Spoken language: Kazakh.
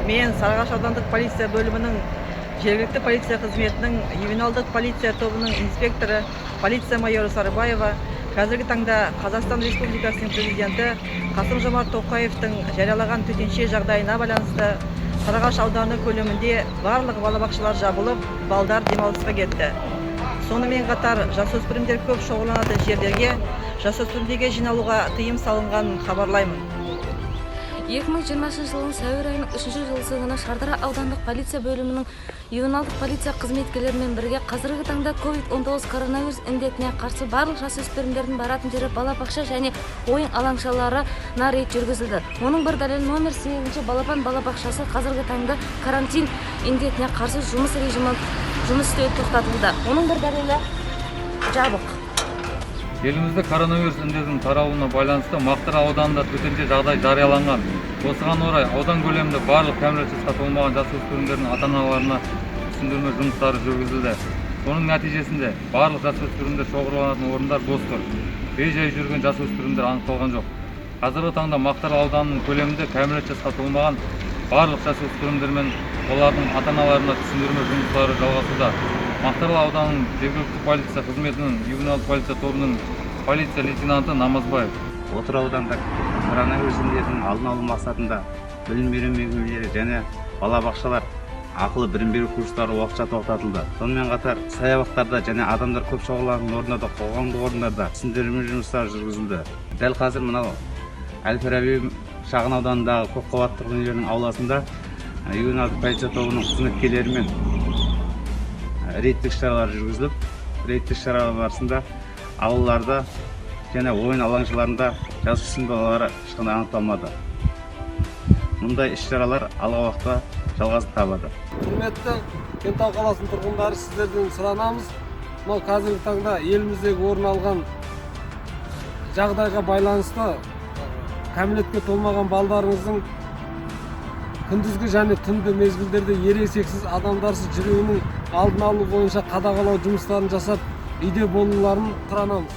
Мен Сарыағаш аудандық полиция бөлімінің жергілікті полиция қызметінің ювеналдық полиция тобының инспекторы, полиция майоры Сарыбаева қазіргі таңда Қазақстан Республикасының президенті Қасым-Жомарт Тоқаевтың жариялаған төтенше жағдайына байланысты Сарыағаш ауданы көлемінде барлық балабақшалар жабылып, балдар демалысқа кетті. Сонымен қатар жасөспірімдер көп шоғырланатын жерлерге жасөспірімдерге жиналуға тыйым салынғанын хабарлаймын. 2020 жылдың сәуір айының 3-ші жылысына Шардара аудандық полиция бөлімінің ювеналдық полиция қызметкерлерімен бірге қазіргі таңда COVID-19 коронавирус індетіне қарсы барлық жасөспірімдердің баратын жері балабақша және ойын алаңшаларына рейд жүргізілді. Оның бір дәлелі номер 8-ші балапан балабақшасы қазіргі таңда карантин індетіне қарсы жұмыс істеуі тоқтатылды. Оның бір дәлелі жабық. Елімізде коронавирус індетінің таралуына байланысты Мақтаарал ауданында төтенше жағдай жарияланған. Осыған орай аудан көлемінде барлық кәмелет жасқа толмаған жасөспірімдердің ата-аналарына түсіндірме жұмыстары жүргізілді. Соның нәтижесінде барлық жасөспірімдер шоғырланатын орындар бос тұр. Бей-жай жүрген жасөспірімдер анықталған жоқ. Қазіргі таңда Мақтаарал ауданының көлемінде кәмелет жасқа толмаған барлық жасөспірімдер мен олардың ата-аналарына түсіндірме жұмыстары жалғасуда. Мақтаарал ауданының жергілікті полиция қызметінің ювеналдық полиция тобының полиция лейтенанты Намазбаев. Отырар ауданында коронавирус індетінің алдын алу мақсатында білім беру мекемелері және балабақшалар ақылы білім беру курстары уақытша тоқтатылды. Сонымен қатар саябақтарда және адамдар көп шоғырланатын орындарда, қоғамдық орындарда түсіндірме жұмыстары жүргізілді. Дәл қазір мынау Әл-Фараби шағын ауданындағы көпқабатты тұрғын үйлердің ауласында ювеналдық полиция тобының қызметкерлерімен рейдтік шаралар жүргізіліп, рейдтік шаралар барысында аулаларда және ойын алаңшаларында жасөспірім балалары ешқандай анықталмады. Мұндай іс-шаралар алдағы уақытта жалғасын табады. Құрметті Кентау қаласының тұрғындары, сіздерден сұранамыз. Мынау қазіргі таңда еліміздегі орын алған жағдайға байланысты кәмелетке толмаған балдарыңыздың күндізгі және түнгі мезгілдерде ересексіз адамдарсыз жүруінің алдын алу бойынша қадағалау жұмыстарын жасап, үйде болуларын сұранамыз.